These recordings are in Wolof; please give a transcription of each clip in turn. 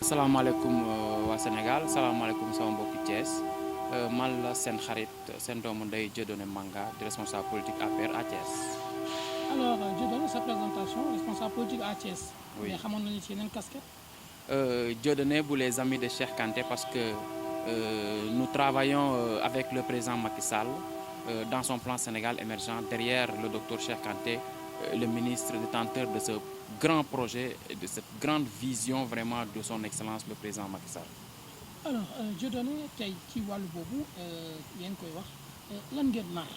salaamaaleykum waa Sénégal salaamaaleykum sama mbokki Thiès man la seen xarit seen doomu ndey Dieudonné Manga di responsable politique APR à Thiès. Alors Dieudonné, sa présentation responsable politique à Thiès. Oui. Mais xamoon nañu ci yeneen casquette. Dieudonné pour les amis de Cheikh Kanté parce que nous travaillons avec le président Macky Sall dans son plan Sénégal émergent derrière le docteur Cheikh Kanté, le ministre détenteur de ce grand projet, de cette grande vision vraiment de son excellence le président Macky Sall. Alors Dieudonné tey ci wàllu boobu yéen koy wax lan ngeen nar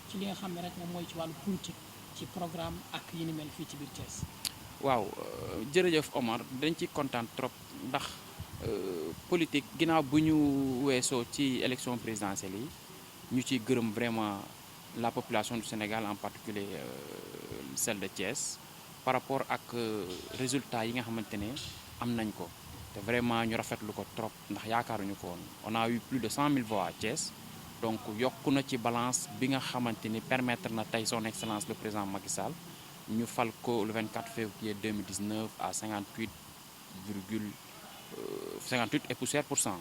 ci li nga xam ne rek moom mooy ci wàllu politique ci programme ak yi ni mel fii ci biir Thiès. waaw jërëjëf Omar dañ ci kontaan trop ndax politique ginnaaw bu ñu weesoo ci élection présidentielle yi ñu ciy gërëm vraiment la population du Sénégal en particulier celle de Thiès par rapport ak résultats yi nga xamante ne am nañ ko te vraiment ñu rafetlu ko trop ndax yaakaaruñu ko woon on a eu plus de 100 000 voix à Thiès donc yokku na ci balance bi nga xamante ni permettre na tey son excellence le président Macky Sall ñu fal ko le 24 février 2019 à 58 et poussière pour cent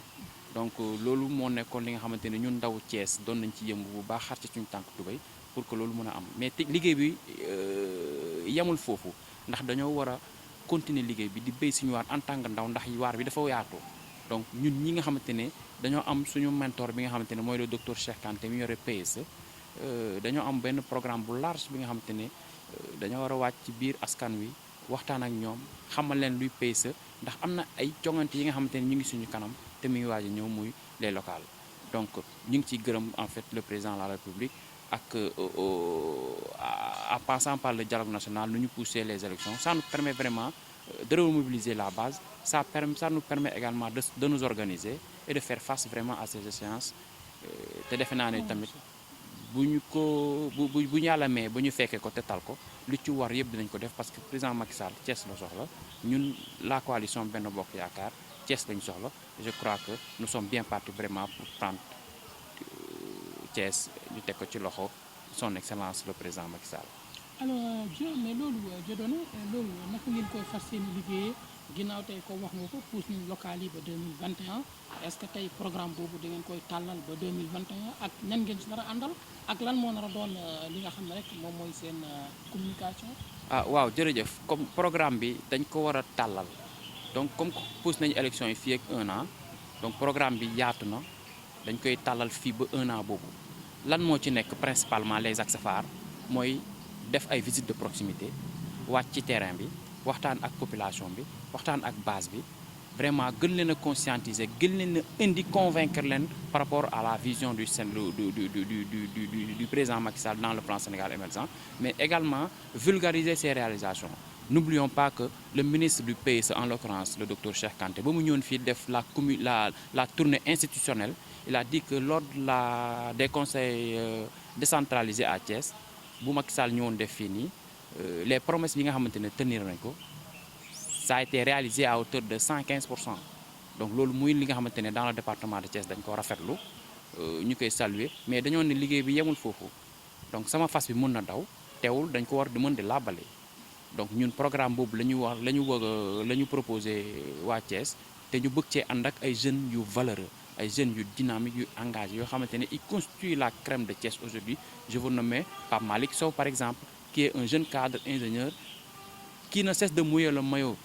donc loolu moo nekkoon li nga xamante ne ñun ndaw Thiès doon nañ ci yëngu bu baax xar ci suñu tànk tubéy pour que loolu mën a am mais liggéey bi yemul foofu ndax dañoo war a continuer liggéey bi di béy suñu waar en tant que ndaw ndax waar bi dafa yaatu donc ñun ñi nga xamante ne dañoo am suñu mentor bi nga xamante ne mooy le docteur Cheikh Kanté mi yore PSE dañoo am benn programme bu large bi nga xamante ne dañoo war a wàcc ci biir askan wi waxtaan ak ñoom xamal leen luy PSE ndax am na ay jongante yi nga xamante ne ñu ngi suñu kanam te mu ngi waaj a ñëw muy les locales donc ñu ngi ciy gërëm en fait le président de la République ak en passant par le dialogue national nu ñu pousser les élections ça nous permet vraiment de remobiliser la base ça nous permet également de nous organiser et de faire face vraiment à ces échéances te defe naa ne tamit bu ñu yàlla mee ba ñu fekkee ko te tal ko lu ci war yëpp dinañ ko def parce que président Macky Sall Thiès la soxla ñun la coalition Benno Bokk Yaakaar Thiès lañ soxla je crois que nous sommes bien partis vraiment pour prendre Thiès ñu teg ko ci loxo son excellence le président Macky Sall. alors mais loolu Dieudonné loolu naka ngeen koy fas yéene liggéeyee ginnaaw tey ko wax nga ko pousse ñu local yi ba 2021 est-ce que tey programme boobu da ngeen koy tàllal ba 2021 ak ñan ngeen ci nar a àndal ak lan moo nar a doon li nga xam ne rek moom mooy seen communication. waaw jërëjëf comme programme bi dañ ko war a tàllal donc comme pousse nañu élection yi fii ak 1 an donc programme bi yaatu na dañ koy tàllal fii ba 1 an boobu lan moo ci nekk principalement les axes phares mooy def ay visites de proximité wàcc ci terrain bi waxtaan ak population bi waxtaan ak base bi vraiment gën leen a conscientiser gën leen a indi convaincre leen par rapport à la vision du président Macky Sall dans le plan Sénégal émergent mais également vulgariser ses réalisations. N'oublions pas que le ministre du PSE en l'occurrence le docteur Cheikh Kanté ba mu ñëwoon fii def la tournée institutionnelle il a dit que lors de des conseils décentralisés à Thiès bu Macky Sall ñëwoon def fii nii les promesses yi nga xamante ne tenir nañ ko ça a été réalisé à hauteur de 115%. Donc loolu muy li nga xamante ne dans le département de Thiès dañ ko rafetlu ñu koy saluer mais dañoo ne liggéey bi yemul foofu donc sama fas bi mën na daw teewul dañ ko war di mën di làbbale donc ñun programme boobu la ñu proposé waa Thiès te ñu bëgg cee ànd ak ay jeunes yu valeureux ay jeunes yu dynamiques yu engagés yoo xamante ne ils constituent la crème de Thiès aujourd'hui. Je vous nomme Pape Malick Sow par exemple qui est un jeune cadre ingénieur qui ne cesse de mouiller le maillot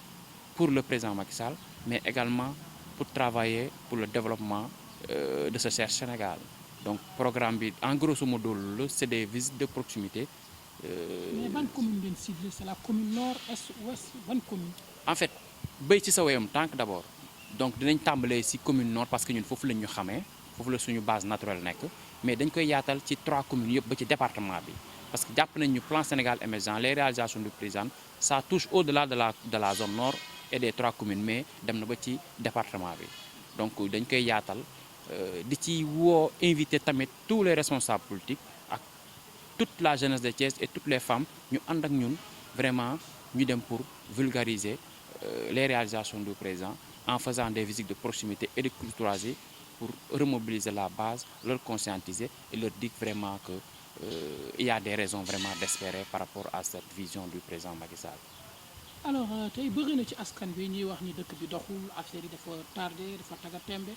pour le président Macky Sall mais également pour travailler pour le développement de ce cher Sénégal. Donc programme bi en grosso modo c'est des visites de proximité. Mais ban commune ngeen ciblé c'est la commune nord est ouest ban commune. En fait béy ci sa wéyam tànk d'abord donc dinañ tàmbalee ci commune nord parce que ñun foofu lañ ñu xamee foofu la suñu base naturelle nekk mais dañ koy yaatal ci 3 communes yëpp ba ci département bi parce que jàpp nañ ñu plan Sénégal émergent les réalisations du président ça touche au-delà de la zone nord et des 3 communes mais dem na ba ci département bi donc dañ koy yaatal di ci woo invité tamit tous les responsables politiques ak toute la jeunesse de Thiès et toutes les femmes ñu ànd ak ñun vraiment ñu dem pour vulgariser les réalisations du président en faisant des visites de proximité et de courtoisie pour remobiliser la base, leur conscientiser et leur dire vraiment que il y a des raisons vraiment d'espérer par rapport à cette vision du président Macky Sall. alors tey bëri na ci askan bi ñuy wax ni dëkk bi doxul affaire yi dafa tardé dafa taga tembe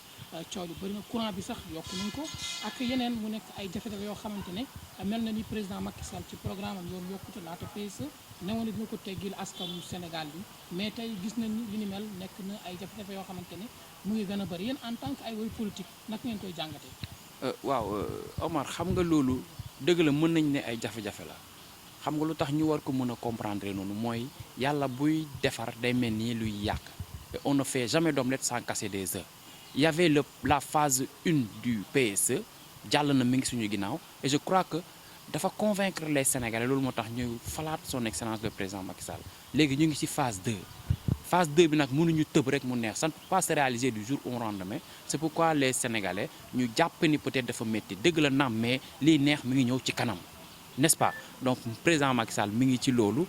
coow li bëri na courant bi sax yokk nañ ko ak yeneen mu nekk ay jafe-jafe yoo xamante ne mel na ni président Macky Sall ci programme am yoon yokkute laata PSE newoon dina ko teggil askanu Sénégal bi mais tey gis nañ ni li ni mel nekk na ay jafe-jafe yoo xamante ne mu ngi gën a bëri yéen en tant que ay woy politique naka ngeen koy jàngatee. waaw Omar xam nga loolu dëgg la mën nañ ne ay jafe-jafe la. xam nga lu tax ñu war ko mën a comprendre noonu mooy yàlla buy defar day mel nii luy yàq on ne fait jamais d'omelette sans casser des œufs il y avait la phase 1 du PSE jàll na mi ngi suñu ginnaaw et je crois que dafa convaincre les Sénégalais loolu moo tax ñu falaat son excellence le président Macky Sall léegi ñu ngi ci phase 2 phase 2 bi nag mënuñu tëb rek mu neex ça ne peut pas se réaliser du jour au lendemain c'est pourquoi les Sénégalais ñu jàpp ni peut-être dafa métti dëgg la naam mais liy neex mi ngi ñëw ci kanam n'est-ce pas donc président Macky Sall mi ngi ci loolu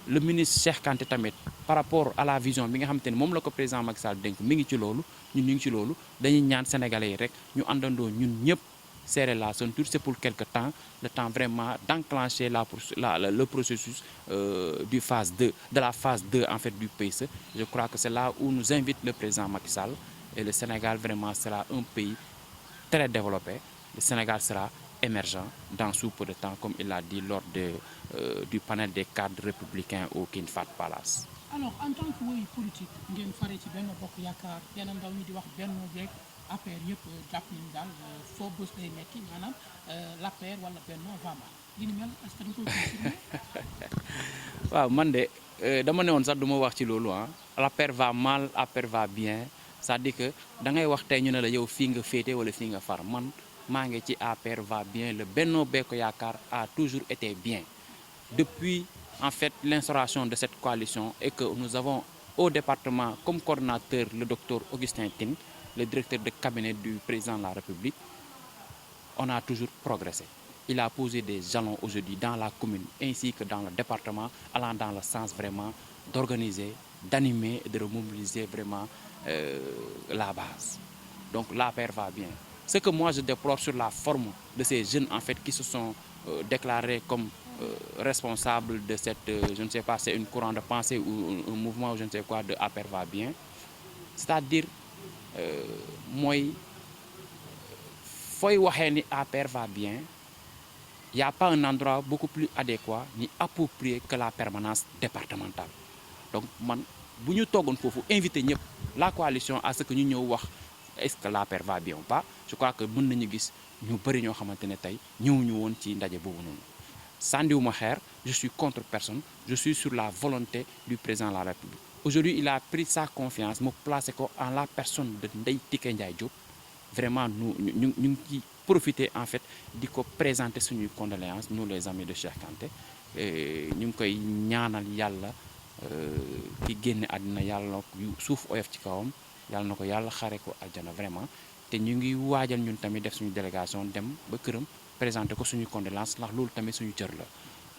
le ministre Cheikh Kanté tamit par rapport à la vision bi nga xamante ni moom la ko président Macky Sall dénk mi ngi ci loolu ñun ñu ngi ci loolu dañuy ñaan sénégalais yi rek ñu àndandoo ñun ñëpp serrer la ceinture c'est pour quelque temps le temps vraiment d'enclencher le processus du phase 2 de la phase 2 en fait du PSE je crois que c'est là où nous invite le président Macky Sall et le Sénégal vraiment sera un pays très développé le Sénégal sera émergent dans sous peu de temps comme il l'a dit lors du panel des cadres républicains au King Fahd Palace. alors en tant que woy politique ngeen fare ci Benno Bokk Yaakaar yeneen ndaw ñi di wax Benno beeg APR yëpp jàpp nañu daal foo bës day metti maanaam l'APR wala Benno va mal li ni mel est-ce que dañ koy confirmer. waaw man de dama ne woon sax du ma wax ci loolu ah l'APR va mal APR va bien c'est-à-dire que da ngay wax tey ñu ne la yow fii nga féete wala fii nga far man. maa ngi ci APR va bien le Benno Bokk Yaakaar a toujours été bien depuis en fait l'instauration de cette coalition et que nous avons au département comme coordonnateur le docteur Augustin Tine le directeur de cabinet du président de la République on a toujours progressé il a posé des jalons aujourd'hui dans la commune ainsi que dans le département allant dans le sens vraiment d'organiser d'animer et de remobiliser vraiment la base donc l'APR va bien. Ce que moi je déplore sur la forme de ces jeunes en fait qui se sont déclarés comme responsables de cette je ne sais pas c'est une courant de pensée ou un mouvement ou je ne sais quoi de APR va bien c'est-à-dire mooy fooy waxee ni APR va bien il y a pas un endroit beaucoup plus adéquat ni approprié que la permanence départementale donc man bu ñu toogoon foofu invité ñëpp la coalition à ce que ñu ñëw wax est-ce que l'APR va bien ou pas je crois que mën nañu gis ñu bëri ñoo xamante ne tey ñëwuñu woon ci ndaje boobu noonu sànniwuma xeer je suis contre personne je suis sur la volonté du président de la République aujourd'hui il a pris sa confiance mu placé ko en la personne de Ndeye Tické Ndiaye Diop vraiment ñu ngi ci profiter en fait di ko présenter suñuy condoléances nous les amis de Cheikh Kanté ñu ngi koy ñaanal yàlla ki génne àddina yàlla suuf oyof ci kawam yàlla na ko yàlla xare ko aljana vraiment te ñu ngi waajal ñun tamit def suñu délégation dem ba këram présenter ko suñu condoléances ndax loolu tamit suñu cër la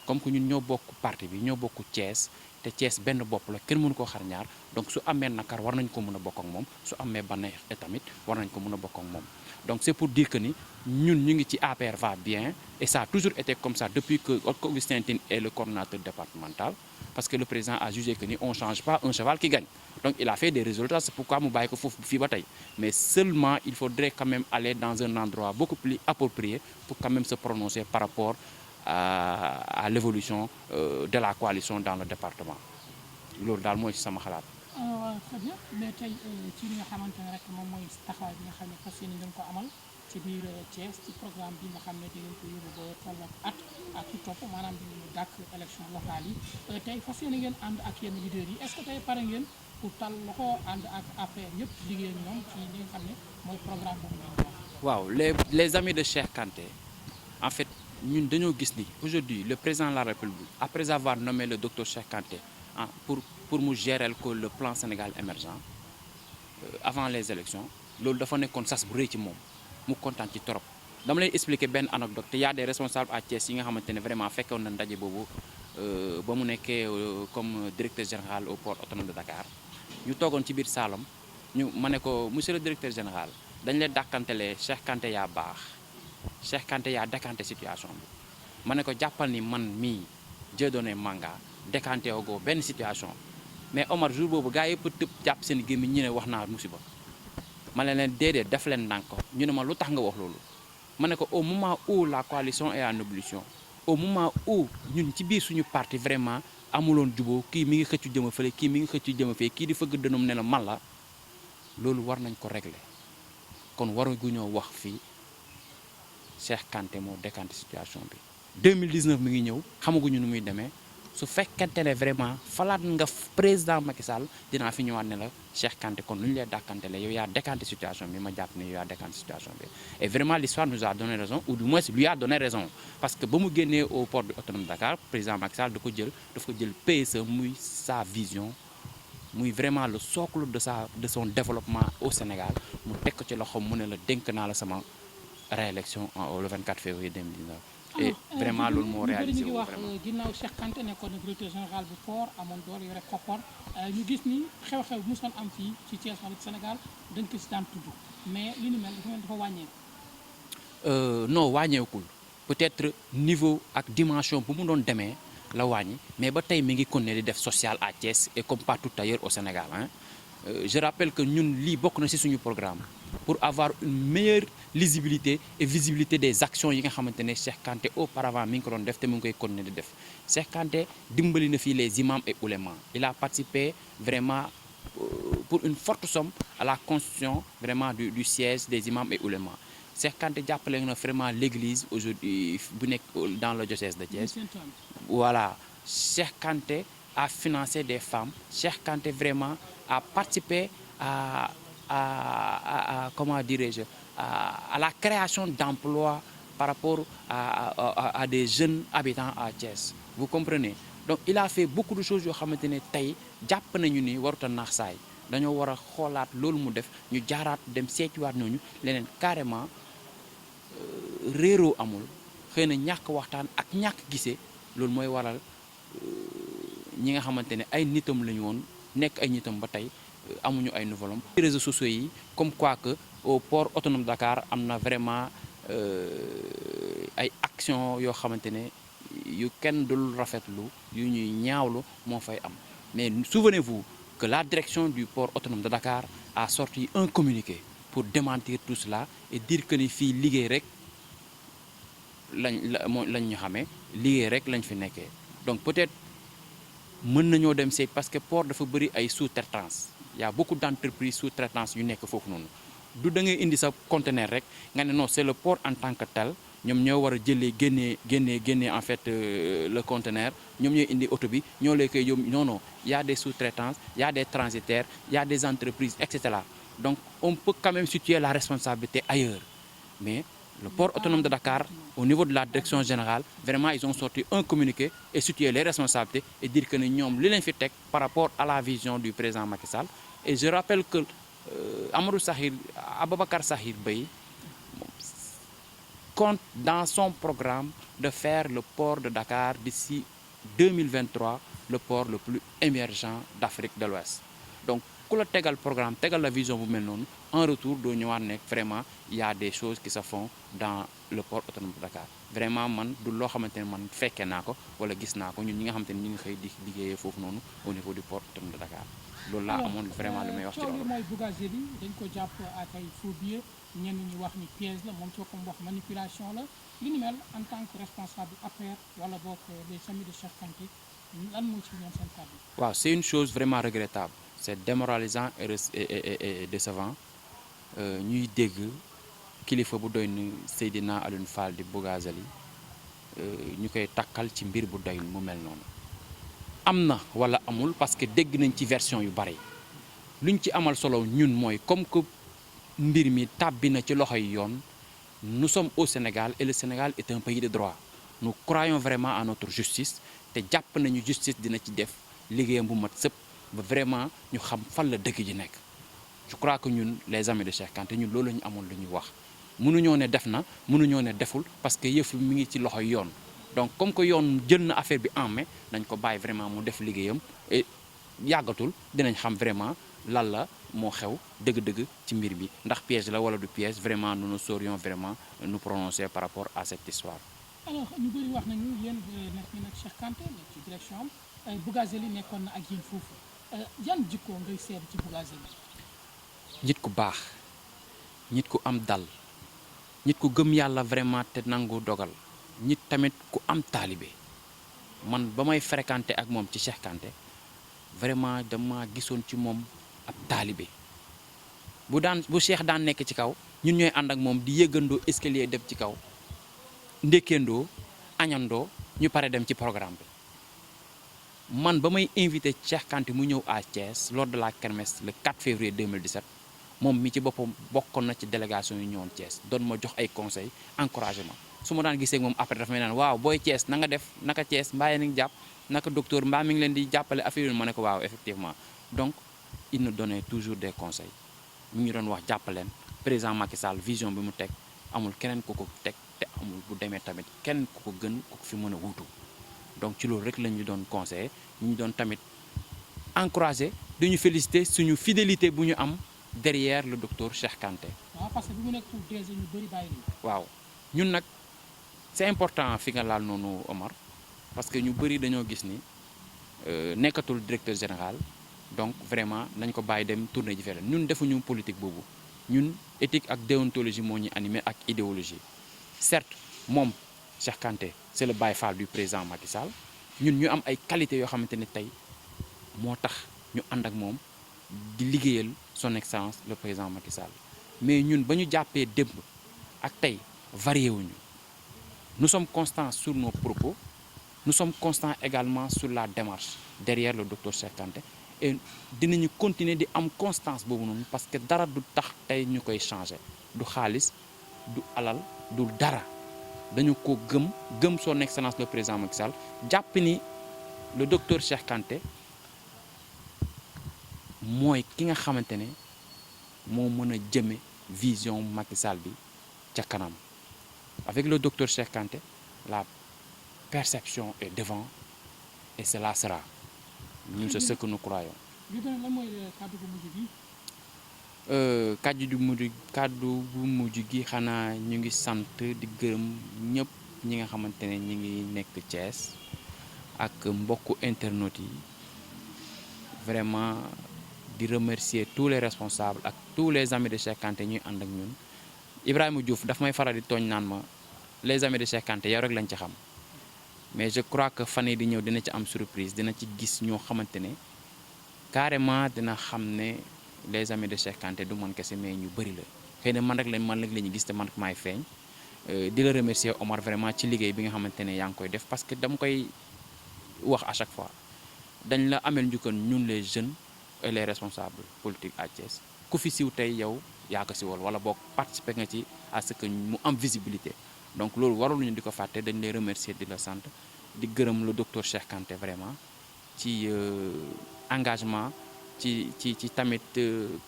comme que ñun ñoo bokk parti bi ñoo bokk Thiès te Thiès benn bopp la kenn mënu koo xar ñaar donc su amee nakar war nañ ko mën a bokk ak moom su amee bànneex tamit war nañ ko mën a bokk ak moom donc c'est pour dire que ni ñun ñu ngi ci APR va bien et ça a toujours été comme ça depuis que Augustin Tine est le coordonnateur départemental parce que le président a jugé que ni on change pas un cheval qui gagne donc il a fait des résultats c'est pourquoi mu bàyyi ko foofu fii ba tey mais seulement il faudrait quand même aller dans un endroit beaucoup plus approprié pour quand même se prononcer par rapport à l'évolution de la coalition dans le département loolu daal mooy ci sama xalaat. très bien mais tey ci li nga xamante ne rek moom mooy taxawaay bi nga xam ne fas yéene ngeen ko amal ci biir Thiès ci programme bi nga xam ne dinañ ko yóbbu ba tolloog at ak ci topp maanaam dinañu dàkk élection locale yi tey fas yéene ngeen ànd ak yenn leaders yi est-ce que tey pare ngeen pour tal loxo ànd ak APR yëpp liggéey ak ñoom ci li nga xam ne mooy programme boobu ngeen ko wax. waaw les amis de Cheikh Kanté en fait ñun dañoo gis ni aujourd'hui le président de la République après avoir nommé le docteur Cheikh Kanté pour mu gérer ko le plan Sénégal émergent avant les élections loolu dafa nekkoon sas bu rëy ci moom mu kontaan ci trop. dama lay expliquer benn anecdote te y a des responsables à Thiès yi nga xamante ne vraiment fekkoon na ndaje boobu ba mu nekkee comme directeur général au port autonome de Dakar ñu toogoon ci biir Saloum ma ne ko monsieur le directeur général dañ lay dàkkantelee Cheikh Kanté yaa baax Cheikh Kanté yaa décanté situation bi ma ne ko jàppal ni man mii Dieudonné Manga décanté woo benn situation mais Omar jour boobu gars yëpp tëb jàpp seen gémmiñ ñu ne wax naa musiba ma ne leen déedéet def leen ndànk ko ñu ne ma lu tax nga wax loolu ma ne ko au moment où la coalition est en ébullition au moment où ñun ci biir suñu parti vraiment amuloon juboo kii mi ngi xëccu jëma fële kii mi ngi xëccu jëma fee kii di fëgg dënum ne la man la loolu war nañ ko régler kon waruñoo wax fii Cheikh Kanté moo décanté situation bi 2019 mi ngi ñëw xamaguñu nu muy demee su fekkente ne vraiment falaat nga président Macky Sall dinaa fi ñëwaat ne la Cheikh Kanté kon lu ñu lay dàkkantele yow yaa décanté situation bi ma jàpp ne yow yaa décanté situation bi et vraiment l'histoire nous a donné raison ou du moins lui a donné raison parce que ba mu génnee au port autonome de Dakar président Macky Sall dafa ko jël PSE muy sa vision muy vraiment le socle de son développement au Sénégal mu teg ko ci loxoom mu ne la dénk naa la sama réélection le 24 février 2019 et vraiment loolu moo réalisé wu vraiment ginnaaw Cheikh Kanté nekkoon na directeur général bu port amoon doole yore koppar ñu gis ni xew-xew bu musoon am fii ci Thiès wala Sénégal dañ ko si daan tudd mais li ni mel dafa wàññeeku. non wàññeekul peut-être niveau ak dimension bu mu doon demee la wàññi mais ba tey mi ngi continuer di def social à Thiès et comme partout ailleurs au Sénégal hein. Je rappelle que ñun lii bokk na ci suñu programme pour avoir une meilleure lisibilité et visibilité des actions yi nga xamante ne Cheikh Kanté auparavant mi ngi ko doon def te mu ngi koy continuer di def Cheikh Kanté dimbali na fii les imams et oulémas il a participé vraiment pour une forte somme à la constitution vraiment du siège des imams et oulémas Cheikh Kanté jàppale na vraiment l'église aujourd'hui bu nekk dans le diocèse de Thiès voilà Cheikh Kanté a financé des femmes Cheikh Kanté vraiment a participé à comment dirais-je à la création d'emplois par rapport à des jeunes habitants à Thiès vous comprenez donc il a fait beaucoup de choses yoo xamante ne tey jàpp nañu ni waruta naax saay dañoo war a xoolaat loolu mu def ñu jaaraat dem seetiwaat ñooñu leneen carrément réeroo amul xëy na ñàkk waxtaan ak ñàkk gisee loolu mooy waral ñi nga xamante ne ay nitam lañu woon nekk ay nitam ba tey amuñu ay nouvelles réseaux sociaux yi comme quoi que au port autonome de Dakar am na vraiment ay actions yoo xamante ne yu kenn dul rafetlu yu ñuy ñaawlu moo fay am mais souvenez-vous que la direction du port autonome de Dakar a sorti un communiqué pour démentir tout cela et dire que ni fii liggéey rek lañ ñu xamee liggéey rek lañ fi nekkee donc peut-être mën nañoo dem seet parce que port dafa bëri ay sous-traitance y a beaucoup d'entreprises sous-traitance yu nekk foofu noonu du da ngay indi sa conteneur rek nga ne non c'est le port en tant que tel ñoom ñoo war a jëlee génnee en fait le conteneur ñoom ñooy indi oto bi ñoo lay koy yóbbu non y a des sous-traitances y a des transitaires y a des entreprises etc. donc on peut quand même situer la responsabilité ailleurs mais le port autonome de Dakar au niveau de la direction générale vraiment ils ont sorti un communiqué et situé les responsabilités et dire que ne ñoom li leen fi teg par rapport à la vision du président Macky Sall et je rappelle que Ababacar Sahir Beye compte dans son programme de faire le port de Dakar d'ici 2023 le port le plus émergent d'Afrique de l'Ouest donc ku la tegal programme tegal la vision bu mel noonu en retour doo ñëwaat nekk vraiment il y a des choses qui se font dans le port autonome de Dakar vraiment man du loo xamante ne man fekkee naa ko wala gis naa ko ñun ñi nga xamante ne ñu ngi xëy di liggéeyee foofu noonu au niveau du port autonome de Dakar loolu laa amoon vraiment lu may wax ci loolu. mooy Bougazelli dañ ko jàpp ak ay faux billets ñenn ñi wax ni piège la moom soo ko wax manipulation la li ni mel en tant que responsable APR wala boog les amis de Cheikh Kanté lan moo ci ñoom seen kàddu. waaw c'est une chose vraiment regrettable c'est démoralisant et décevant ñuy dégg kilifa bu doy ni Seydina Alioune Fall di Bougazelli ñu koy takkal ci mbir bu doy mu mel noonu am na wala amul parce que dégg nañ ci version yu bari luñ ci amal solo ñun mooy comme que mbir mi tàbbi na ci loxoy yoon nous sommes au Sénégal et le Sénégal est un pays de droit nous croyons vraiment à notre justice te jàpp nañu justice dina ci def liggéeyam bu mat sëpp ba vraiment ñu xam fan la dëgg ji nekk. je crois que ñun les amis de Cheikh Kanté ñun loolu la ñu amoon lu ñuy wax mënuñoo ne def na mënuñoo ne deful parce que yëf mi ngi ci loxo yoon donc comme que yoon jël na affaire bi en main dañ ko bàyyi vraiment mu def liggéeyam et yàggatul dinañ xam vraiment lan la moo xew dëgg-dëgg ci mbir bi ndax piège la wala du piège vraiment nous ne saurions vraiment nous prononcer par rapport à cette histoire. alors ñu bëri wax nañu yéen nekk ngeen ak Cheikh Kanté nekk ci direction am Bougazelli nekkoon na ak yéen foofu yan jikko ngay seet ci Bougazelli. nit ku baax nit ku am dal nit ku gëm yàlla vraiment te nangu dogal nit tamit ku am taalibe man ba may fréquenté ak moom ci Cheikh Kanté vraiment dama gisoon ci moom ab taalibe bu Cheikh daan nekk ci kaw ñun ñooy ànd ak moom di yëggandoo escalier dem ci kaw ndékkendoo añandoo ñu pare dem ci programme bi man ba may invité Cheikh Kanté mu ñëw à Thiès lors de la kermesse le 4 février 2017 moom mi ci boppam bokkoon na ci délégation yi ñëwoon Thiès doon ma jox ay conseils encouragement su ma daan gisee ak moom après dafa may naan waaw booy Thiès na nga def naka Thiès mbaa yéen a ngi jàpp naka docteur mbaa mi ngi leen di jàppale affaire yi ma ne ko waaw effectivement donc il nous donnait toujours des conseils mi ngi doon wax jàppaleen président Macky Sall vision bi mu teg amul keneen ku ko teg te amul bu demee tamit kenn ku ko gën ku ko fi mën a wuutu donc ci loolu rek la ñu doon conseillé ñu doon tamit encouragé duñu félicité suñu fidélité bu ñu am derrière le docteur Cheikh Kanté. waaw parce que bi mu nekk pour DG ñu bëri bàyyi nañu. waaw ñun nag c'est important fi nga laal noonu Omar parce que ñu bëri dañoo gis ni nekkatul directeur général donc vraiment nañ ko bàyyi dem tournée ji feneen ñun defuñu politique boobu ñun éthique ak déontologie moo ñu animé ak idéologie certes moom Cheikh Kanté c'est le Baye Fall du président Macky Sall ñun ñu am ay qualités yoo xamante ne tey moo tax ñu ànd ak moom di liggéeyal son excellence le président Macky Sall mais ñun ba ñu jàppee démb ak tey varié wuñu nous sommes constants sur nos propos nous sommes constants également sur la démarche derrière le docteur Cheikh Kanté et dinañu continuer di am constance boobu noonu parce que dara du tax tey ñu koy changer du xaalis du alal du dara dañu ko gëm son excellence le président Macky Sall jàpp ni le docteur Cheikh Kanté mooy ki nga xamante ne moo mën a jëme vision Macky Sall bi ca kanam avec le docteur Cheikh Kanté la perception est devant et cela sera ñun c'est ce que nous croyons. lan mooy kàddu bu mujj gi. kàddu bu mujj gi xanaa ñu ngi sant di gërëm ñëpp ñi nga xamante ne ñi ngi nekk Thiès ak mbokku internautes yi vraiment di remercier tous les responsables ak tous les amis de Cheikh Kanté ñuy ànd ak ñun Ibrahima Diouf daf may faral di tooñ naan ma les amis de Cheikh Kanté yow rek lañ ci xam mais je crois que fan yii di ñëw dina ci am surprise dina ci gis ñoo xamante ne carrément dina xam ne les amis de Cheikh Kanté du man kese mais ñu bëri la xëy na man rek la ñu gis te man rek maay feeñ di la remercier Omar vraiment ci liggéey bi nga xamante ne yaa ngi koy def parce que dama koy wax à chaque fois dañ la amel njukkal ñun les jeunes et les responsables politiques à Thiès ku fi siw tey yow yaa ko siwal wala boog participer nga ci à ce que mu am visibilité donc loolu warul ñu di ko fàtte dañ lay remercier di la sant di gërëm le docteur Cheikh Kanté vraiment ci engagement ci tamit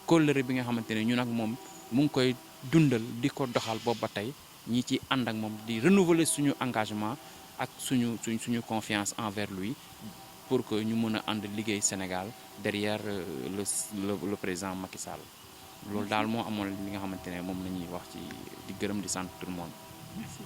kóllëre bi nga xamante ne ñun ak moom mu ngi koy dundal di ko doxal boobu ba tey ñi ci ànd ak moom di renouveler suñu engagement ak suñu confiance envers lui pour que ñu mën a ànd liggéey Sénégal derrière le président Macky Sall loolu daal moo amoon li nga xamante ne moom la ñuy wax ci di gërëm di sant tout le monde. Merci.